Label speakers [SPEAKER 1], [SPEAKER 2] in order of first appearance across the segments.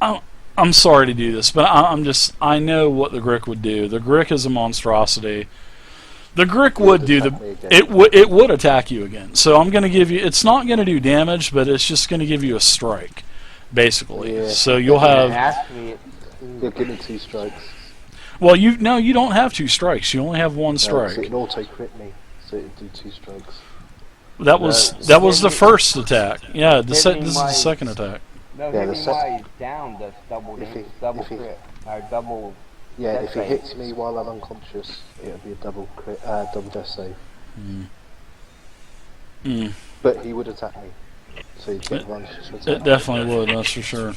[SPEAKER 1] I'm sorry to do this, but I know what the Grick would do. The Grick is a monstrosity. The Grick would do it would attack you again. So I'm going to give you. It's not going to do damage, but it's just going to give you a strike, basically.
[SPEAKER 2] Yeah.
[SPEAKER 1] So you'll have.
[SPEAKER 2] You'll give me 2 strikes.
[SPEAKER 1] Well, you don't have 2 strikes. You only have 1 strike.
[SPEAKER 2] So it auto crit me. So it'd do 2 strikes.
[SPEAKER 1] That was the first attack. Yeah, this is the second attack.
[SPEAKER 3] No,
[SPEAKER 2] Yeah,
[SPEAKER 3] hitting while he's down does double crit. Or double.
[SPEAKER 2] Yeah, if he
[SPEAKER 3] save.
[SPEAKER 2] hits me while I'm unconscious, it'll be a double death save. But he would attack me, so you'd get advantage to attack.
[SPEAKER 1] It definitely would. That's for sure.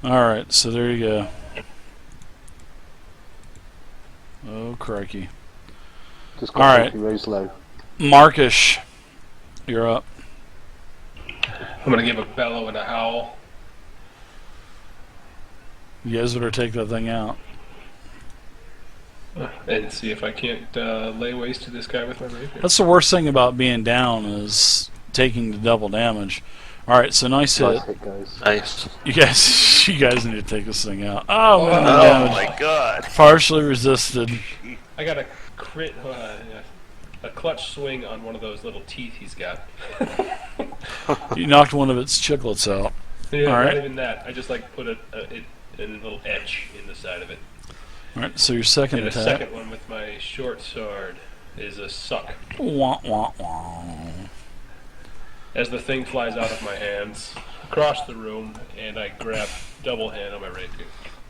[SPEAKER 1] All right, so there you go. Oh crikey!
[SPEAKER 2] Just
[SPEAKER 1] All right,
[SPEAKER 2] he rose low.
[SPEAKER 1] Markish, you're up.
[SPEAKER 4] I'm gonna give a bellow and a howl.
[SPEAKER 1] You guys better take that thing out.
[SPEAKER 4] And see if I can't lay waste to this guy with my rapier.
[SPEAKER 1] That's the worst thing about being down is taking the double damage. All right, so nice hit.
[SPEAKER 2] Nice hit, guys.
[SPEAKER 5] Nice.
[SPEAKER 1] You guys need to take this thing out. Oh, man, the
[SPEAKER 5] Oh
[SPEAKER 1] damage.
[SPEAKER 5] my god.
[SPEAKER 1] Partially resisted.
[SPEAKER 4] I got a crit, a clutch swing on one of those little teeth he's got.
[SPEAKER 1] You knocked one of its chiclets out.
[SPEAKER 4] Yeah,
[SPEAKER 1] All right.
[SPEAKER 4] not even that. I just like put a little etch in the side of it.
[SPEAKER 1] All right, so your second
[SPEAKER 4] And the
[SPEAKER 1] attack.
[SPEAKER 4] second one with my short sword is a suck.
[SPEAKER 1] Wah, wah, wah.
[SPEAKER 4] As the thing flies out of my hands, across the room, and I grab double hand on my rapier.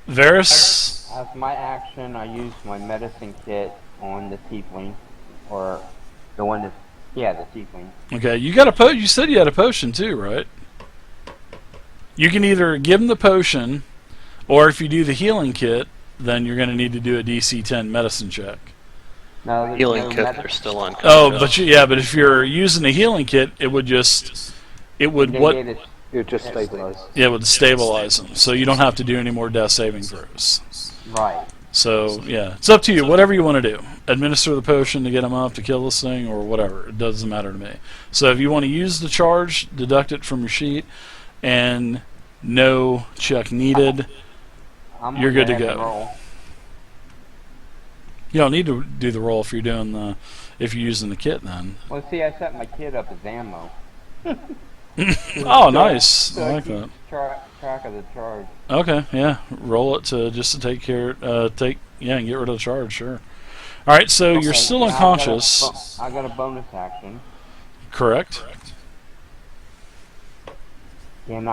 [SPEAKER 1] Varys,
[SPEAKER 3] As my action, I use my medicine kit on the tiefling, or the one that's the tiefling.
[SPEAKER 1] okay, you got a you said you had a potion too, right? You can either give him the potion, or if you do the healing kit, then you're going to need to do a DC 10 medicine check.
[SPEAKER 3] No, there's
[SPEAKER 5] Healing
[SPEAKER 3] no
[SPEAKER 5] kit,
[SPEAKER 3] medic-
[SPEAKER 5] they're still on.
[SPEAKER 1] Oh, but but if you're using the healing kit, it would
[SPEAKER 3] negate it.
[SPEAKER 2] It would just stabilize.
[SPEAKER 1] Yeah, it would stabilize them, so you don't have to do any more death saving throws.
[SPEAKER 3] Right.
[SPEAKER 1] So yeah, it's up to you. Whatever you want to do, administer the potion to get him up to kill this thing, or whatever. It doesn't matter to me. So if you want to use the charge, deduct it from your sheet, and no check needed.
[SPEAKER 3] I'm
[SPEAKER 1] You're
[SPEAKER 3] gonna
[SPEAKER 1] good to
[SPEAKER 3] ahead and
[SPEAKER 1] go.
[SPEAKER 3] roll.
[SPEAKER 1] You don't need to do the roll if you're doing if you're using the kit then.
[SPEAKER 3] Well, see, I set my kit up as ammo.
[SPEAKER 1] Oh, nice.
[SPEAKER 3] So
[SPEAKER 1] I like
[SPEAKER 3] keep
[SPEAKER 1] that.
[SPEAKER 3] track of the charge.
[SPEAKER 1] Okay, yeah. Roll it just to take care, and get rid of the charge. Sure. All right, so you're still
[SPEAKER 3] Now
[SPEAKER 1] unconscious,
[SPEAKER 3] I got a bonus action.
[SPEAKER 1] correct?
[SPEAKER 3] And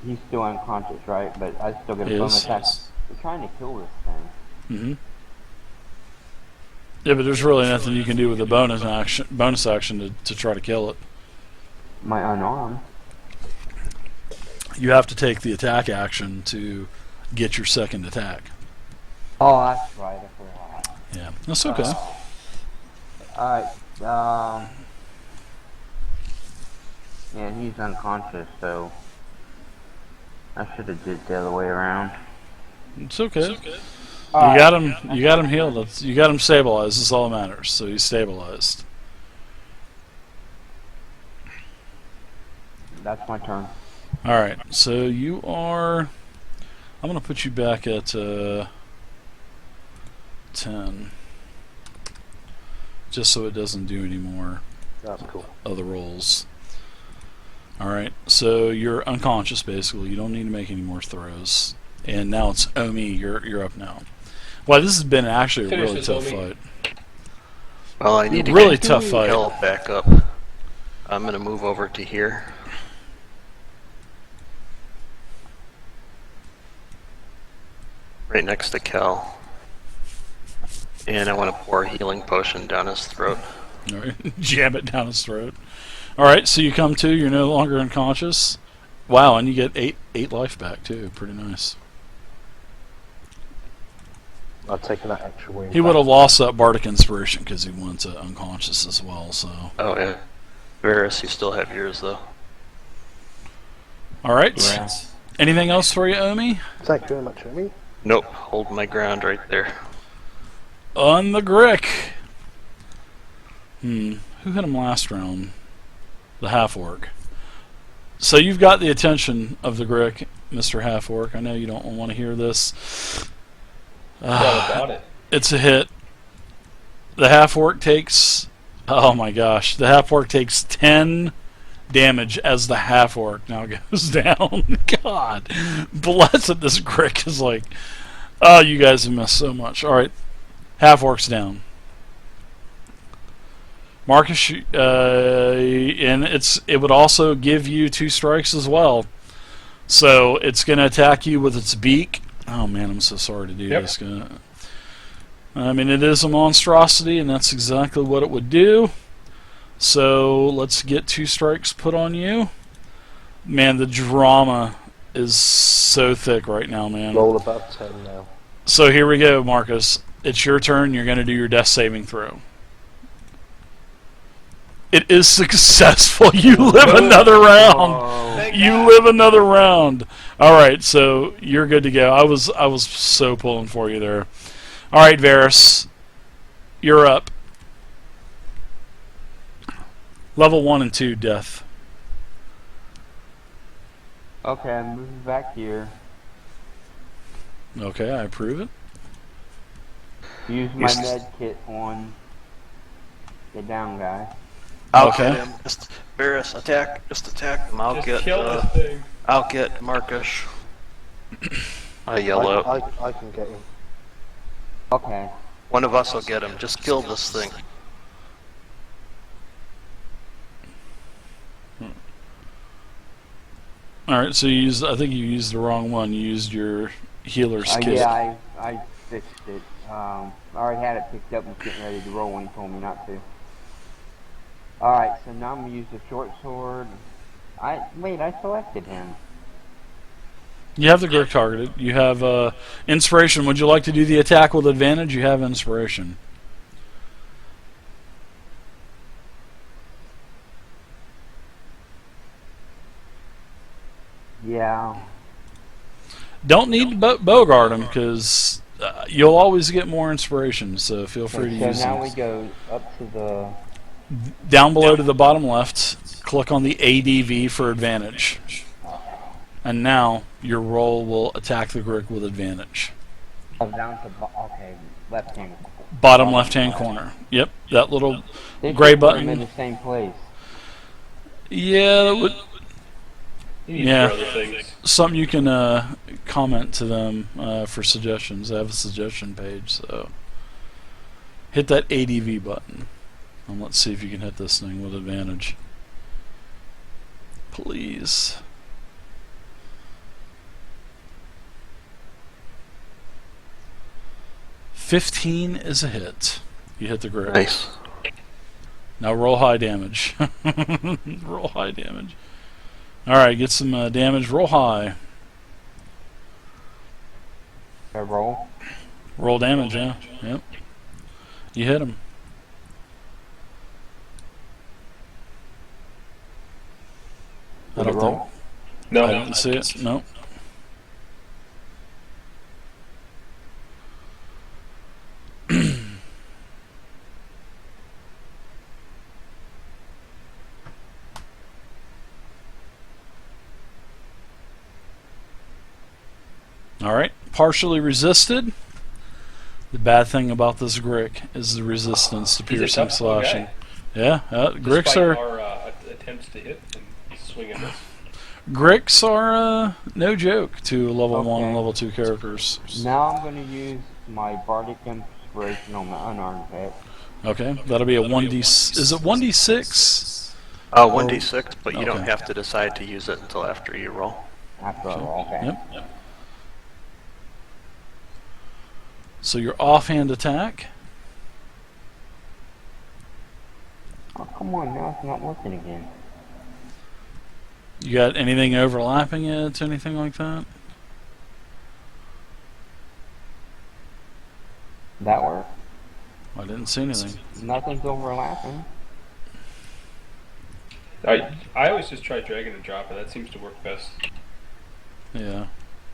[SPEAKER 3] he's still unconscious, right? But I still get a
[SPEAKER 1] Yes.
[SPEAKER 3] bonus action. We're trying to kill this thing.
[SPEAKER 1] Mm-hmm. Yeah, but there's really nothing you can do with the bonus action to try to kill it.
[SPEAKER 3] My unarmed.
[SPEAKER 1] You have to take the attack action to get your second attack.
[SPEAKER 3] Oh, that's right. I forgot.
[SPEAKER 1] Yeah, that's okay.
[SPEAKER 3] Alright, yeah, he's unconscious, so I should have did the other way around.
[SPEAKER 1] It's okay.
[SPEAKER 3] Alright,
[SPEAKER 1] You got him healed. You got him stabilized. That's all that matters. So he's stabilized.
[SPEAKER 3] that's my turn.
[SPEAKER 1] All right. So you are. I'm gonna put you back at 10, just so it doesn't do any more
[SPEAKER 2] That's cool.
[SPEAKER 1] of the rolls. All right. So you're unconscious basically. You don't need to make any more throws. And now it's Omi. You're up now. Well, this has been actually a
[SPEAKER 4] Finish
[SPEAKER 1] really
[SPEAKER 4] this,
[SPEAKER 1] tough
[SPEAKER 4] Omi.
[SPEAKER 1] fight.
[SPEAKER 5] Well, I need to
[SPEAKER 1] Really
[SPEAKER 5] get
[SPEAKER 1] tough fight.
[SPEAKER 5] Kel back up. I'm gonna move over to here. Right next to Kel. And I want to pour a healing potion down his throat.
[SPEAKER 1] All right. Jam it down his throat. All right. So you come to. You're no longer unconscious. Wow, and you get eight life back too. Pretty nice.
[SPEAKER 2] I've taken that extra wound.
[SPEAKER 1] He would have lost that bardic inspiration because he went unconscious as well. So.
[SPEAKER 5] Oh yeah. Varys, you still have yours though.
[SPEAKER 1] All right.
[SPEAKER 3] Yeah.
[SPEAKER 1] Anything else for you, Omi?
[SPEAKER 2] Thank you very much, Amy.
[SPEAKER 5] Nope, hold my ground right there.
[SPEAKER 1] On the Grick. Who hit him last round? The half orc. So you've got the attention of the Grick, Mr. Half-Orc. I know you don't want to hear this.
[SPEAKER 4] All about it.
[SPEAKER 1] It's a hit. The Half-Orc takes... Oh my gosh. The Half-Orc takes 10 damage as the Half-Orc now goes down. God. Blessed, this Grick is like... Oh, you guys have missed so much. Alright. Half-Orc's down. Marcus, and it would also give you 2 strikes as well. So it's going to attack you with its beak. Oh man, I'm so sorry to do this. I mean, it is a monstrosity, and that's exactly what it would do. So let's get 2 strikes put on you. Man, the drama is so thick right now, man.
[SPEAKER 2] Roll above 10 now.
[SPEAKER 1] So here we go, Marcus. It's your turn. You're going to do your death saving throw. It is successful. You live another round. You live another round. All right, so you're good to go. I was so pulling for you there. All right, Varus, you're up. Level 1 and 2 death.
[SPEAKER 3] Okay, I'm moving back here.
[SPEAKER 1] Okay, I approve it.
[SPEAKER 3] Use my med kit on the down guy.
[SPEAKER 5] I'll
[SPEAKER 1] Okay.
[SPEAKER 5] get him. Just Varus, attack. Just attack him.
[SPEAKER 4] Just kill this thing.
[SPEAKER 5] I'll get Marcus. I yell out.
[SPEAKER 2] I can get him.
[SPEAKER 3] Okay.
[SPEAKER 5] One of us will get him. Just kill this thing.
[SPEAKER 1] All right, so you used. I think you used the wrong one. You used your healer's kit.
[SPEAKER 3] Yeah, I fixed it. I already had it picked up and was getting ready to roll when he told me not to. Alright, so now I'm going to use the short sword. Wait, I selected him.
[SPEAKER 1] You have the Grick targeted. You have inspiration. Would you like to do the attack with advantage? You have inspiration.
[SPEAKER 3] Yeah.
[SPEAKER 1] Don't need to bogart him because you'll always get more inspiration. So feel free to use
[SPEAKER 3] So now
[SPEAKER 1] it.
[SPEAKER 3] we go up to the...
[SPEAKER 1] Down below to the bottom left, click on the ADV for advantage. And now your roll will attack the Grick with advantage.
[SPEAKER 3] down to... Okay, left hand.
[SPEAKER 1] Bottom left-hand corner. Yep, that little
[SPEAKER 3] They
[SPEAKER 1] gray
[SPEAKER 3] should put them
[SPEAKER 1] button.
[SPEAKER 3] in the same place.
[SPEAKER 1] Yeah, that would,
[SPEAKER 4] You need
[SPEAKER 1] Yeah.
[SPEAKER 4] for other things.
[SPEAKER 1] something you can comment to them for suggestions. They have a suggestion page, so hit that ADV button. And let's see if you can hit this thing with advantage. Please. $15 is a hit. You hit the Grick.
[SPEAKER 5] Nice.
[SPEAKER 1] Now roll high damage. Roll high damage. Alright, get some damage. Roll high.
[SPEAKER 3] I roll.
[SPEAKER 1] Roll damage, yeah. Yep. You hit him. I
[SPEAKER 3] Did it
[SPEAKER 1] don't
[SPEAKER 3] roll?
[SPEAKER 1] think.
[SPEAKER 4] No,
[SPEAKER 1] I didn't see it. No. Alright, partially resisted. The bad thing about this Grick is the resistance to
[SPEAKER 4] He's a
[SPEAKER 1] piercing
[SPEAKER 4] tough little
[SPEAKER 1] slashing.
[SPEAKER 4] guy.
[SPEAKER 1] Yeah, Gricks
[SPEAKER 4] Despite
[SPEAKER 1] are
[SPEAKER 4] our attempts to hit and swing and miss.
[SPEAKER 1] Gricks are no joke to level 1 and
[SPEAKER 3] Okay.
[SPEAKER 1] level 2 characters.
[SPEAKER 3] Now I'm going to use my Bardic Inspiration on my unarmed hit.
[SPEAKER 1] Okay, that'll be a 1d. Is it 1d6?
[SPEAKER 5] 1d6, but you don't
[SPEAKER 1] Okay.
[SPEAKER 5] have to decide to use it until after you roll.
[SPEAKER 3] After I roll, okay.
[SPEAKER 1] Yep. So your offhand attack.
[SPEAKER 3] Oh, come on, now it's not working again.
[SPEAKER 1] You got anything overlapping it? Anything like that?
[SPEAKER 3] That worked.
[SPEAKER 1] I didn't see anything.
[SPEAKER 3] Nothing's overlapping.
[SPEAKER 4] I always just try drag and drop, and that seems to work best
[SPEAKER 1] Yeah,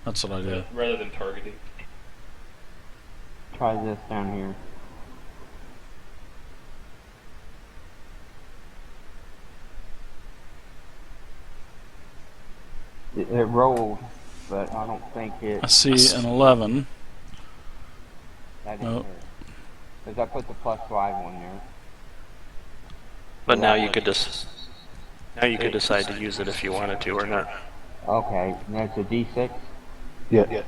[SPEAKER 1] that's what I did.
[SPEAKER 4] rather than targeting.
[SPEAKER 3] Try this down here. It rolled, but I don't think it.
[SPEAKER 1] I see an 11.
[SPEAKER 3] That didn't
[SPEAKER 1] Nope.
[SPEAKER 3] hurt. Because I put the +5 on there.
[SPEAKER 5] But now you could just decide to use it if you wanted to or not.
[SPEAKER 3] Okay, and that's a D6.
[SPEAKER 2] Yeah.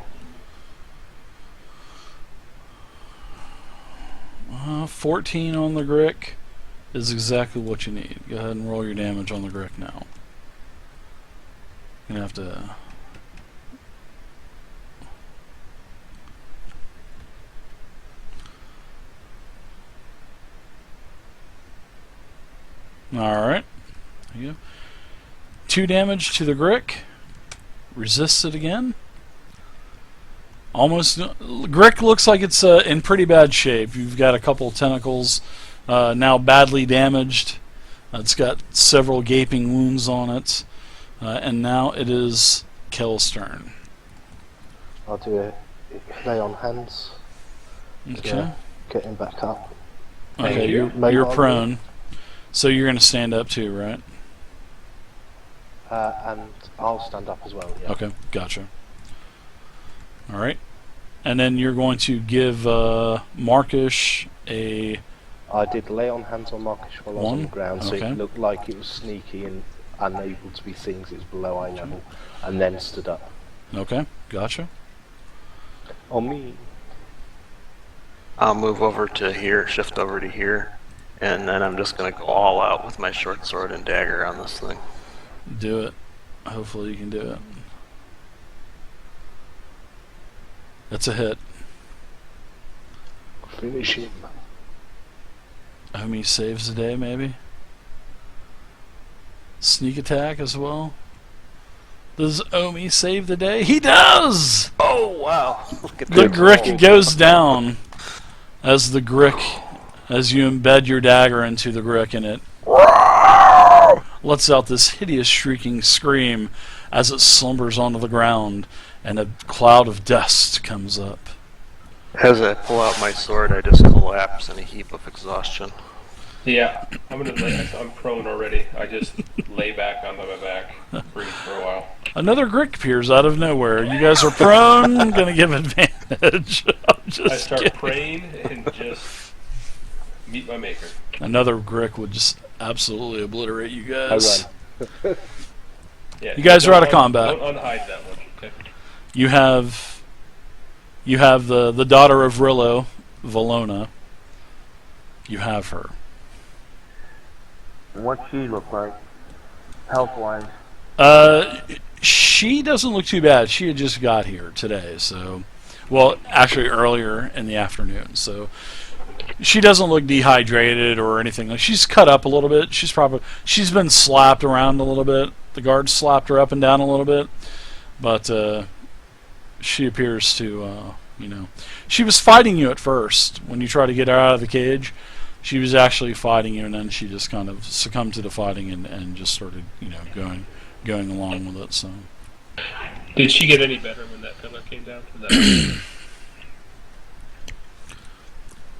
[SPEAKER 1] 14 on the Grick is exactly what you need. Go ahead and roll your damage on the Grick now. You're going to have to... Alright. There you go. 2 damage to the Grick. Resists it again. Almost. Grick looks like it's in pretty bad shape. You've got a couple tentacles now badly damaged. It's got several gaping wounds on it. And now it is Kel's turn.
[SPEAKER 2] I'll do a lay on hands.
[SPEAKER 1] Okay.
[SPEAKER 2] Yeah, get him back up.
[SPEAKER 1] Okay,
[SPEAKER 2] you.
[SPEAKER 1] you're prone. So you're going to stand up too, right?
[SPEAKER 2] And I'll stand up as well. Yeah.
[SPEAKER 1] Okay, gotcha. Alright. And then you're going to give Markish a...
[SPEAKER 2] I did lay on hands on Marcus while I was on the ground, so
[SPEAKER 1] Okay.
[SPEAKER 2] it looked like it was sneaky and unable to be seen because it was below eye level, and then stood up.
[SPEAKER 1] Okay, gotcha.
[SPEAKER 2] On me.
[SPEAKER 5] I'll move over to here, shift over to here, and then I'm just going to go all out with my short sword and dagger on this thing.
[SPEAKER 1] Do it. Hopefully you can do it. That's a hit.
[SPEAKER 2] Finish him.
[SPEAKER 1] Omi saves the day, maybe? Sneak attack as well? Does Omi save the day? He does!
[SPEAKER 5] Oh, wow. Look at
[SPEAKER 1] The
[SPEAKER 5] that.
[SPEAKER 1] Grick goes down as the Grick, as you embed your dagger into the Grick, and it lets out this hideous shrieking scream as it slumbers onto the ground, and a cloud of dust comes up.
[SPEAKER 5] As I pull out my sword, I just collapse in a heap of exhaustion.
[SPEAKER 4] Yeah, I'm prone already. I just lay back on my back, breathe for a while.
[SPEAKER 1] Another Grick appears out of nowhere. You guys are prone. I'm going to give advantage.
[SPEAKER 4] I start praying and just meet my maker.
[SPEAKER 1] Another Grick would just absolutely obliterate you
[SPEAKER 2] I
[SPEAKER 1] guys.
[SPEAKER 2] run.
[SPEAKER 4] Yeah,
[SPEAKER 1] You guys are out of
[SPEAKER 4] don't
[SPEAKER 1] combat.
[SPEAKER 4] Don't unhide that one. Okay.
[SPEAKER 1] You have the daughter of Rillo, Valona. You have her.
[SPEAKER 3] What's she look like? Health-wise?
[SPEAKER 1] She doesn't look too bad. She had just got here today, so... Well, actually earlier in the afternoon, so... She doesn't look dehydrated or anything. She's cut up a little bit. She's been slapped around a little bit. The guards slapped her up and down a little bit. But, she appears to, She was fighting you at first when you tried to get her out of the cage. She was actually fighting you, and then she just kind of succumbed to the fighting and just started, going along with it. So,
[SPEAKER 4] Did she get any better when that pillar came down?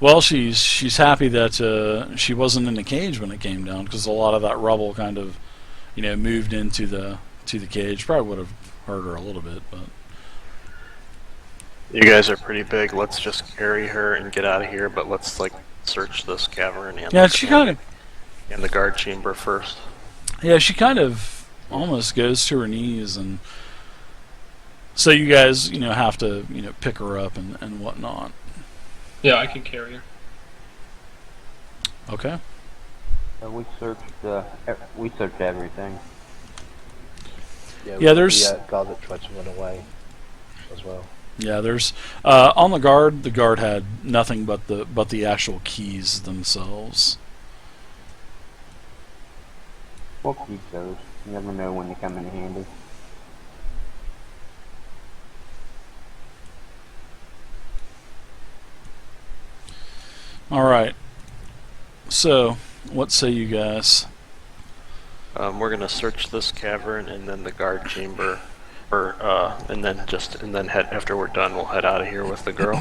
[SPEAKER 1] well, she's happy that she wasn't in the cage when it came down, because a lot of that rubble kind of, moved into the cage. Probably would have hurt her a little bit, but
[SPEAKER 5] You guys are pretty big. Let's just carry her and get out of here, but let's, search this cavern and
[SPEAKER 1] yeah, she kind of.
[SPEAKER 5] in the guard chamber first.
[SPEAKER 1] Yeah, she kind of almost goes to her knees, and so you guys, have to, pick her up and whatnot.
[SPEAKER 4] Yeah, I can carry her.
[SPEAKER 1] Okay.
[SPEAKER 3] We searched everything.
[SPEAKER 1] Yeah, there's-
[SPEAKER 2] the guy that tried to run away as well.
[SPEAKER 1] Yeah, there's on the guard. The guard had nothing but the actual keys themselves.
[SPEAKER 3] We'll keep those. You never know when they come in handy.
[SPEAKER 1] All right. So, what say you guys?
[SPEAKER 5] We're gonna search this cavern and then the guard chamber, and then head after we're done. We'll head out of here with the girl.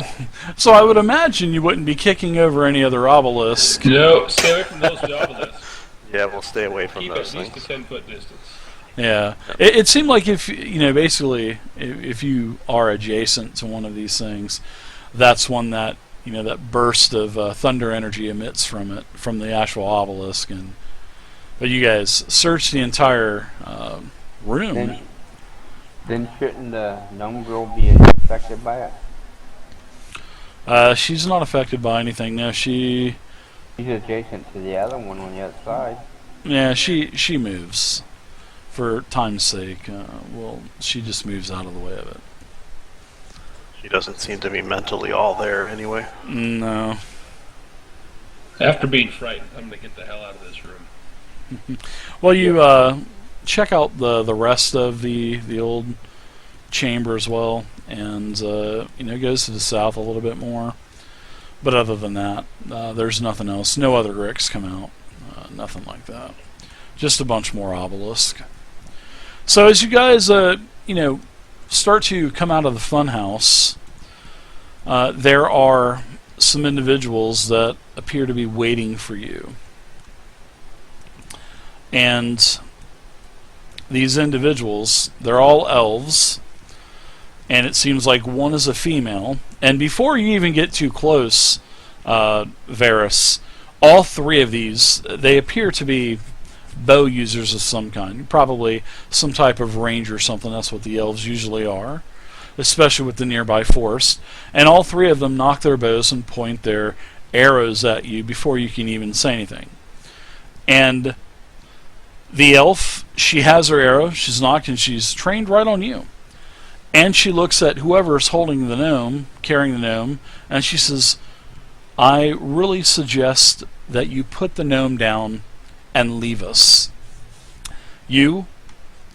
[SPEAKER 1] So I would imagine you wouldn't be kicking over any other obelisk.
[SPEAKER 4] No, stay away from those obelisks.
[SPEAKER 5] Yeah, we'll stay away from
[SPEAKER 4] Keep
[SPEAKER 5] those
[SPEAKER 4] at least
[SPEAKER 5] things.
[SPEAKER 4] a 10-foot distance.
[SPEAKER 1] Yeah, it seemed like if basically, if you are adjacent to one of these things, that's one that that burst of thunder energy emits from it, from the actual obelisk. But you guys search the entire room.
[SPEAKER 3] Then shouldn't the gnome girl be affected by it?
[SPEAKER 1] She's not affected by anything. No,
[SPEAKER 3] She's adjacent to the other one on the other side.
[SPEAKER 1] yeah, she moves for time's sake. Well, she just moves out of the way of it.
[SPEAKER 5] She doesn't seem to be mentally all there anyway.
[SPEAKER 1] No.
[SPEAKER 4] After being frightened, I'm gonna get the hell out of this room.
[SPEAKER 1] Well, you check out the rest of the old chamber as well, and it goes to the south a little bit more. But other than that, there's nothing else. No other Gricks come out. Nothing like that. Just a bunch more obelisk. So as you guys start to come out of the funhouse, there are some individuals that appear to be waiting for you. And these individuals, they're all elves, and it seems like one is a female. And before you even get too close, Varys, all three of these, they appear to be bow users of some kind. Probably some type of range or something. That's what the elves usually are, especially with the nearby forest. And all three of them knock their bows and point their arrows at you before you can even say anything. And the elf, she has her arrow, she's knocked, and she's trained right on you. And she looks at whoever's holding the gnome, carrying the gnome, and she says, I really suggest that you put the gnome down and leave us. You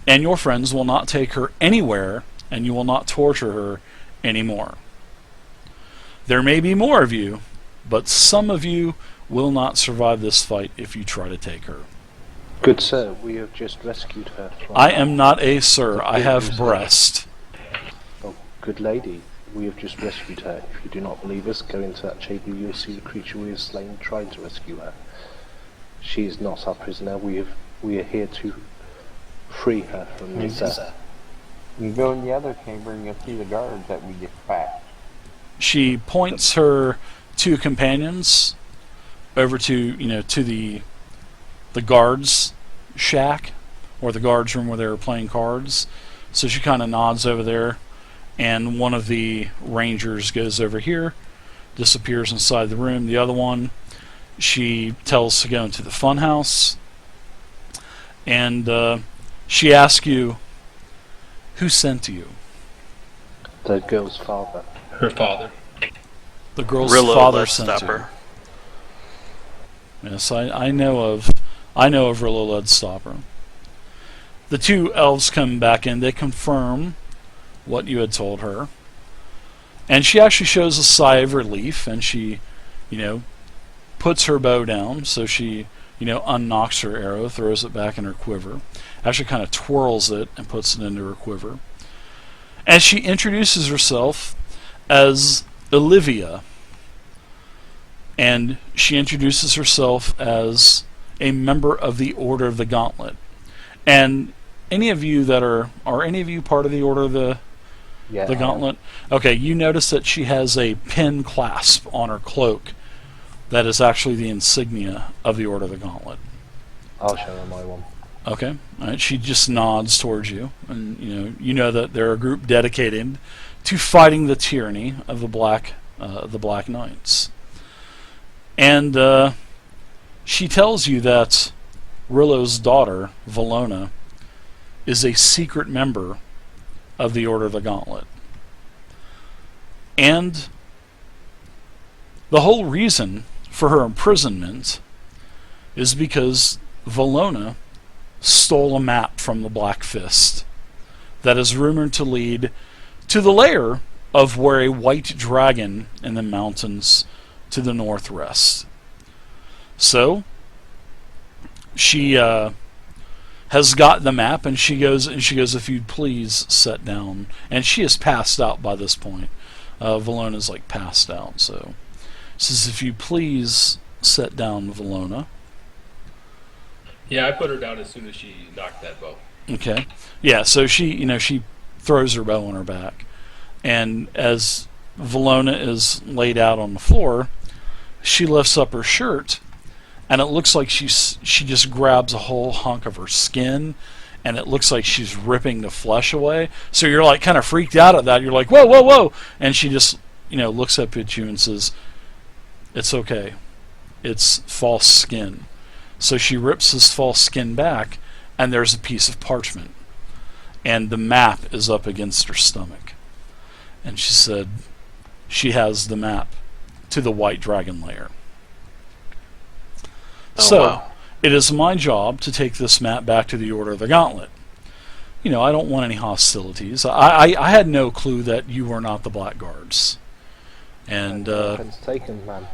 [SPEAKER 1] and your friends will not take her anywhere, and you will not torture her anymore. There may be more of you, but some of you will not survive this fight if you try to take her.
[SPEAKER 2] Good sir, we have just rescued her from...
[SPEAKER 1] I am not a sir. I have breast.
[SPEAKER 2] Oh, good lady, we have just rescued her. If you do not believe us, go into that chamber, you'll see the creature we have slain trying to rescue her. She is not our prisoner. We are here to free her from this.
[SPEAKER 3] You go in the other chamber and you'll see the guards that we dispatched.
[SPEAKER 1] She points her two companions over to to the guards' shack, or the guards' room where they were playing cards. So she kind of nods over there, and one of the rangers goes over here, disappears inside the room. The other one, she tells to go into the funhouse, and she asks you, who sent you?
[SPEAKER 2] The girl's father.
[SPEAKER 4] Her father.
[SPEAKER 1] The girl's
[SPEAKER 5] Rillo,
[SPEAKER 1] father
[SPEAKER 5] let's
[SPEAKER 1] sent
[SPEAKER 5] stop
[SPEAKER 1] you.
[SPEAKER 5] her.
[SPEAKER 1] Yes, I know of Rillo Leadstopper. The two elves come back in. They confirm what you had told her, and she actually shows a sigh of relief, and she, puts her bow down. So she, unknocks her arrow, throws it back in her quiver, actually kind of twirls it and puts it into her quiver. And she introduces herself as Olivia. And she introduces herself as a member of the Order of the Gauntlet. And any of you that are any of you part of the Order of the Gauntlet? Okay, you notice that she has a pin clasp on her cloak that is actually the insignia of the Order of the Gauntlet.
[SPEAKER 2] I'll show her my one.
[SPEAKER 1] Okay, all right. She just nods towards you, and you know that they're a group dedicated to fighting the tyranny of the Black Knights. And she tells you that Rillo's daughter, Valona, is a secret member of the Order of the Gauntlet. And the whole reason for her imprisonment is because Valona stole a map from the Black Fist that is rumored to lead to the lair of where a white dragon in the mountains to the north rests. So she has got the map, and she goes, if you'd please sit down. And she is passed out by this point. Valona's like passed out, so says, if you please sit down, Valona.
[SPEAKER 4] Yeah, I put her down as soon as she knocked that bow.
[SPEAKER 1] Okay. Yeah, so she throws her bow on her back. And as Valona is laid out on the floor, she lifts up her shirt, and it looks like she just grabs a whole hunk of her skin, and it looks like she's ripping the flesh away. So you're like kind of freaked out at that. You're like, whoa, whoa, whoa. And she just, looks up at you and says, it's okay. It's false skin. So she rips this false skin back, and there's a piece of parchment. And the map is up against her stomach. And she said she has the map to the White Dragon Lair.
[SPEAKER 5] Wow.
[SPEAKER 1] It is my job to take this map back to the Order of the Gauntlet. I don't want any hostilities. I had no clue that you were not the Blackguards. And
[SPEAKER 2] offense taken, man.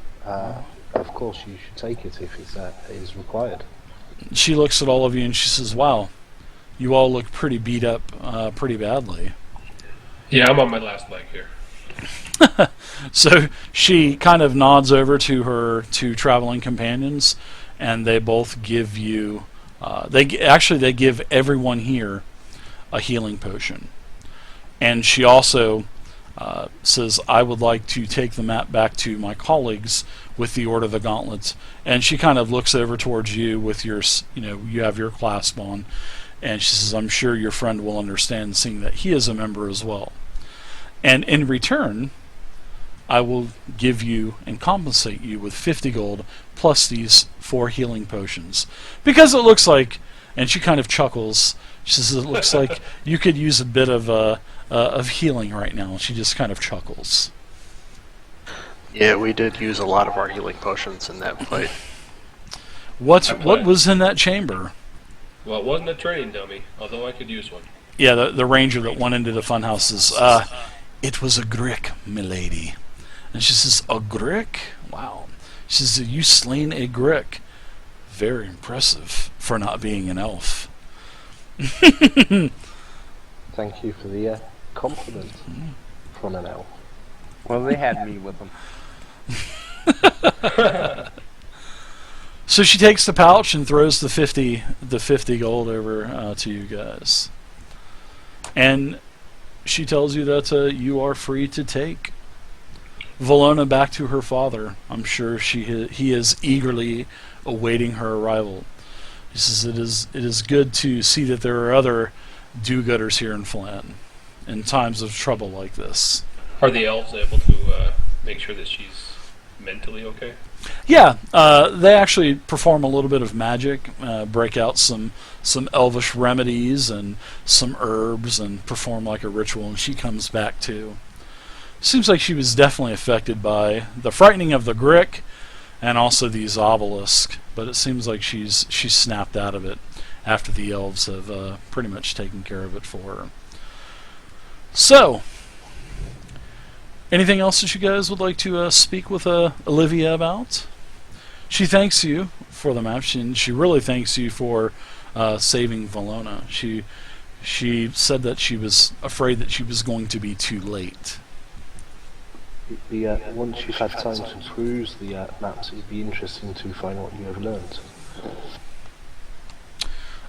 [SPEAKER 2] Of course, you should take it if it is required.
[SPEAKER 1] she looks at all of you and she says, wow, you all look pretty beat up pretty badly.
[SPEAKER 4] Yeah, I'm on my last leg here.
[SPEAKER 1] So she kind of nods over to her two traveling companions, and they both give you they give everyone here a healing potion. And she also says, I would like to take the map back to my colleagues with the Order of the Gauntlets. And she kind of looks over towards you with your, you have your clasp on. And she says, I'm sure your friend will understand, seeing that he is a member as well. And in return, I will give you and compensate you with 50 gold plus these 4 healing potions. Because it looks like, and she kind of chuckles, she says, it looks like you could use a bit of healing right now. She just kind of chuckles.
[SPEAKER 5] Yeah, we did use a lot of our healing potions in that fight.
[SPEAKER 1] What was in that chamber?
[SPEAKER 4] Well, it wasn't a training dummy, although I could use one.
[SPEAKER 1] Yeah, the ranger that went into the funhouse says, it was a Grick, milady. And she says, a Grick? Wow. She says, you slain a Grick. Very impressive for not being an elf.
[SPEAKER 2] Thank you for the compliment from an elf.
[SPEAKER 3] Well, they had me with them.
[SPEAKER 1] So she takes the pouch and throws the 50 gold over to you guys. And she tells you that you are free to take Valona back to her father. I'm sure he is eagerly awaiting her arrival. He says it is good to see that there are other do-gooders here in Phlan in times of trouble like this.
[SPEAKER 4] Are the elves able to make sure that she's mentally okay?
[SPEAKER 1] Yeah, they actually perform a little bit of magic, break out some elvish remedies and some herbs, and perform like a ritual, and she comes back too. Seems like she was definitely affected by the frightening of the Grick and also these obelisks, but it seems like she's snapped out of it after the elves have pretty much taken care of it for her. So, anything else that you guys would like to speak with Olivia about? She thanks you for the map. She really thanks you for saving Valona. She said that she was afraid that she was going to be too late.
[SPEAKER 2] Once you've had time to peruse the maps, it'd be interesting to find what you have learned.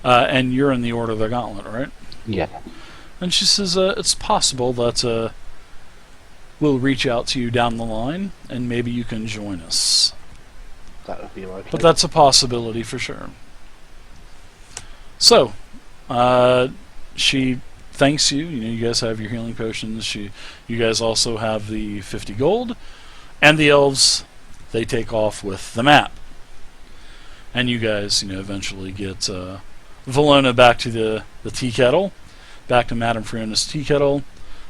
[SPEAKER 1] And you're in the Order of the Gauntlet, right?
[SPEAKER 2] Yeah.
[SPEAKER 1] And she says it's possible that we'll reach out to you down the line, and maybe you can join us.
[SPEAKER 2] That would be my pleasure.
[SPEAKER 1] But that's a possibility for sure. So, she thanks you. You guys have your healing potions. You guys also have the 50 gold, and the elves, they take off with the map. And you guys, eventually get Valona back to the tea kettle, back to Madame Fiona's tea kettle.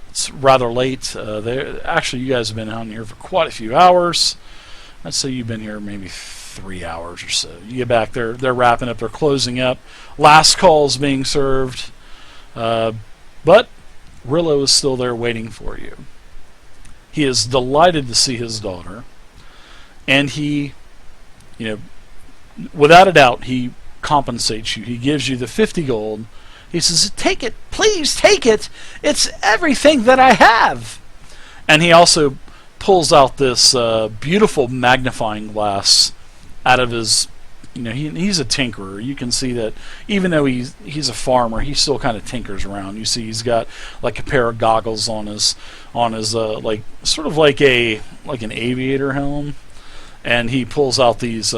[SPEAKER 1] It's rather late. Actually, you guys have been out here for quite a few hours. I'd say you've been here maybe 3 hours or so. You get back there, they're wrapping up, they're closing up. Last call's being served. But Rillo is still there waiting for you. He is delighted to see his daughter. And he, without a doubt, he compensates you. He gives you the 50 gold. He says, take it, please take it. It's everything that I have. And he also pulls out this beautiful magnifying glass out of his, he's a tinkerer. You can see that even though he's a farmer, he still kind of tinkers around. You see he's got like a pair of goggles on his like sort of like an aviator helm, and he pulls out these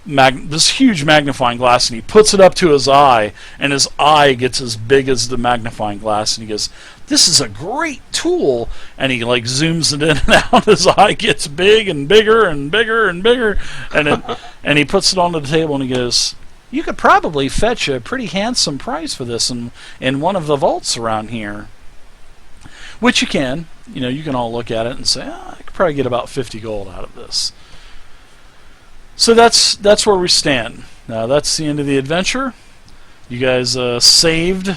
[SPEAKER 1] this huge magnifying glass, and he puts it up to his eye, and his eye gets as big as the magnifying glass, and he goes, "This is a great tool," and he like zooms it in and out. His eye gets big and bigger and bigger and bigger, and he puts it onto the table, and he goes, "You could probably fetch a pretty handsome price for this in one of the vaults around here." Which you can. You can all look at it and say, I could probably get about 50 gold out of this. So that's where we stand. Now that's the end of the adventure. You guys saved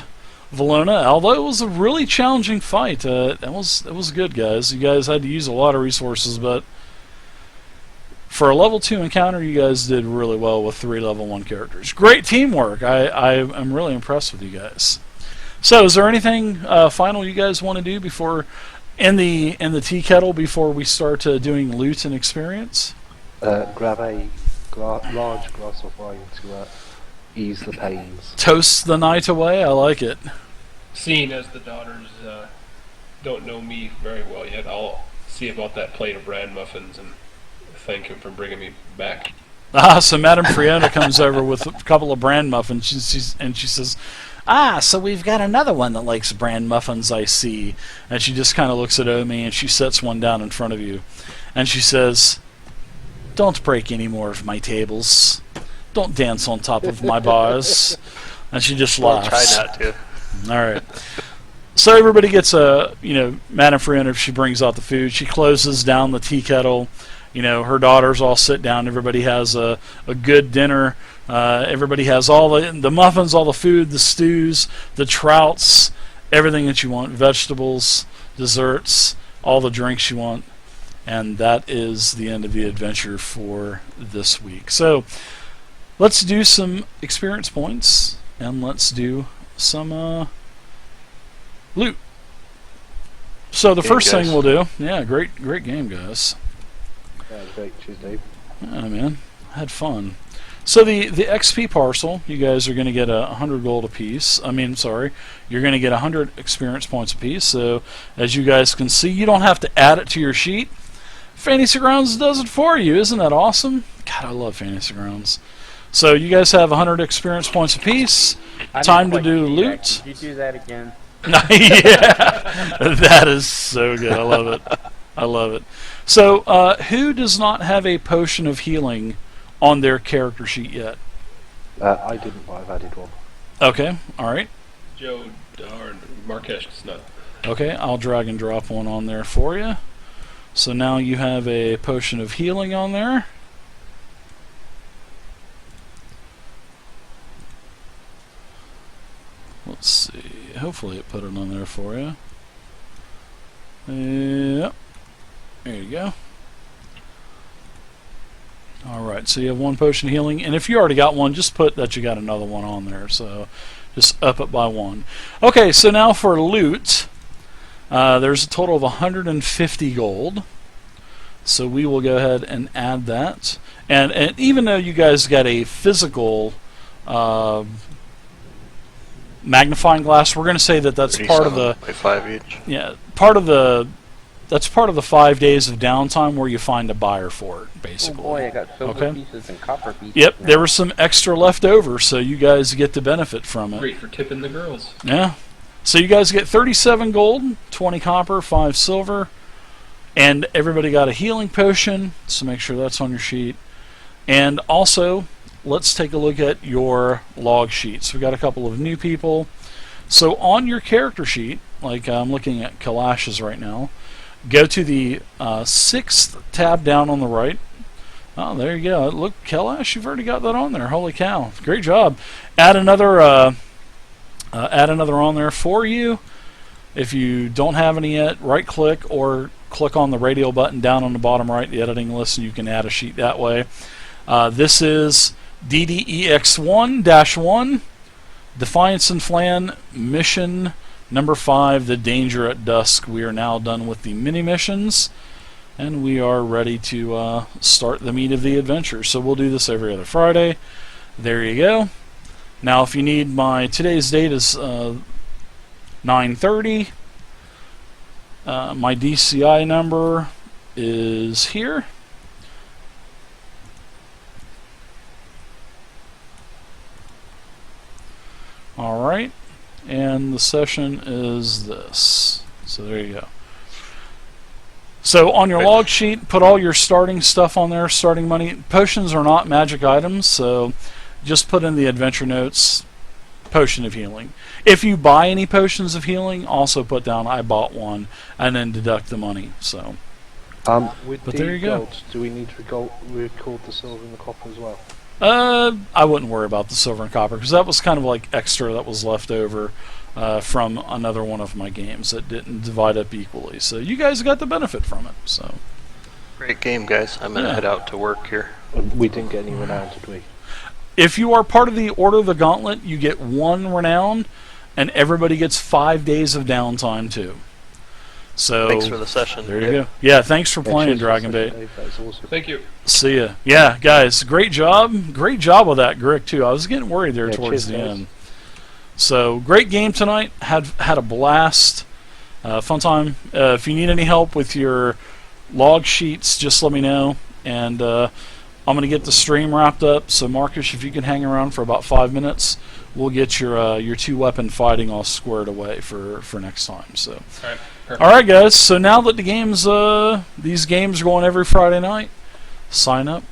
[SPEAKER 1] Valona, although it was a really challenging fight. It was good, guys. You guys had to use a lot of resources, but for a level 2 encounter, you guys did really well with 3 level 1 characters. Great teamwork. I'm really impressed with you guys. So, is there anything final you guys want to do before in the tea kettle before we start doing loot and experience?
[SPEAKER 2] Grab a large glass of wine to ease the pains.
[SPEAKER 1] Toast the night away. I like it.
[SPEAKER 4] Seeing as the daughters don't know me very well yet, I'll see about that plate of bran muffins and thank him for bringing me back.
[SPEAKER 1] So Madame Friona comes over with a couple of bran muffins, she says, so we've got another one that likes bran muffins, I see. And she just kind of looks at Omi, and she sets one down in front of you. And she says, "Don't break any more of my tables. Don't dance on top of my bars." And she just laughs.
[SPEAKER 5] I'll try not to.
[SPEAKER 1] All right. So everybody gets Madame Friona, she brings out the food. She closes down the tea kettle. Her daughters all sit down. Everybody has a good dinner. Everybody has all the muffins, all the food, the stews, the trouts, everything that you want, vegetables, desserts, all the drinks you want. And that is the end of the adventure for this week. So let's do some experience points, and let's do some loot. So the first thing we'll do, great game, guys.
[SPEAKER 2] Great, cheers, Dave.
[SPEAKER 1] Yeah, man, had fun. So the XP parcel, you guys are going to get 100 gold apiece. You're going to get 100 experience points apiece. So as you guys can see, you don't have to add it to your sheet. Fantasy Grounds does it for you. Isn't that awesome? God, I love Fantasy Grounds. So you guys have 100 experience points apiece. Time to do loot.
[SPEAKER 3] Did you do that again?
[SPEAKER 1] Yeah, that is so good. I love it. So, who does not have a potion of healing on their character sheet yet?
[SPEAKER 2] I didn't, but I've added one.
[SPEAKER 1] Okay, all right.
[SPEAKER 4] Joe or Marquesh not.
[SPEAKER 1] Okay, I'll drag and drop one on there for you. So now you have a potion of healing on there. Let's see. Hopefully it put it on there for you. Yep. There you go. Alright, so you have one potion of healing, and if you already got one, just put that you got another one on there, so just up it by one. Okay, so now for loot, there's a total of 150 gold, so we will go ahead and add that. And even though you guys got a physical magnifying glass, we're going to say that that's part of the...
[SPEAKER 5] By 5 each.
[SPEAKER 1] Yeah, that's part of the 5 days of downtime where you find a buyer for it, basically.
[SPEAKER 3] Oh boy, I got silver pieces and copper pieces.
[SPEAKER 1] Yep,
[SPEAKER 3] now.
[SPEAKER 1] there was some extra left over, so you guys get to benefit from it.
[SPEAKER 4] Great for tipping the girls.
[SPEAKER 1] Yeah. So you guys get 37 gold, 20 copper, 5 silver, and everybody got a healing potion, so make sure that's on your sheet. And also, let's take a look at your log sheets. We got a couple of new people. So on your character sheet, like I'm looking at Kalash's right now, go to the 6th tab down on the right. Oh, there you go. Look, Kalash, you've already got that on there. Holy cow. Great job. Add another on there for you. If you don't have any yet, right-click or click on the radio button down on the bottom right, the editing list, and you can add a sheet that way. This is DDEX1-1 Defiance and Phlan mission number 5, the danger at dusk. We are now done with the mini missions. and we are ready to start the meat of the adventure. So we'll do this every other Friday. There you go. Now, if you need today's date is 9:30. My DCI number is here. All right, and the session is this. So there you go. So on your log sheet, put all your starting stuff on there, starting money. Potions are not magic items, so just put in the adventure notes, potion of healing. If you buy any potions of healing, also put down I bought one, and then deduct the money. So,
[SPEAKER 2] with
[SPEAKER 1] but
[SPEAKER 2] the
[SPEAKER 1] there you go.
[SPEAKER 2] gold, do we need to record the silver and the copper as well?
[SPEAKER 1] I wouldn't worry about the silver and copper, because that was kind of like extra that was left over from another one of my games that didn't divide up equally. So you guys got the benefit from it. So
[SPEAKER 5] Great game, guys. I'm gonna head out to work here.
[SPEAKER 2] We didn't get any renown, did we?
[SPEAKER 1] if you are part of the Order of the Gauntlet, you get 1 renown, and everybody gets 5 days of downtime too. So
[SPEAKER 5] Thanks for the session.
[SPEAKER 1] there you go. Yeah, thanks for playing,
[SPEAKER 2] cheers,
[SPEAKER 1] Dragon
[SPEAKER 2] Dave.
[SPEAKER 1] Bait.
[SPEAKER 2] That was awesome.
[SPEAKER 4] Thank you.
[SPEAKER 1] See ya. Yeah, guys, great job with that Grick too. I was getting worried there
[SPEAKER 2] Yeah,
[SPEAKER 1] towards
[SPEAKER 2] cheers,
[SPEAKER 1] the
[SPEAKER 2] guys.
[SPEAKER 1] end. So great game tonight. Had a blast. Fun time. If you need any help with your log sheets, just let me know. And I'm going to get the stream wrapped up. So Marcus, if you can hang around for about 5 minutes, we'll get your 2-weapon fighting all squared away for next time. So.
[SPEAKER 4] All right. Perfect.
[SPEAKER 1] All right, guys. So now that these games are going every Friday night, sign up,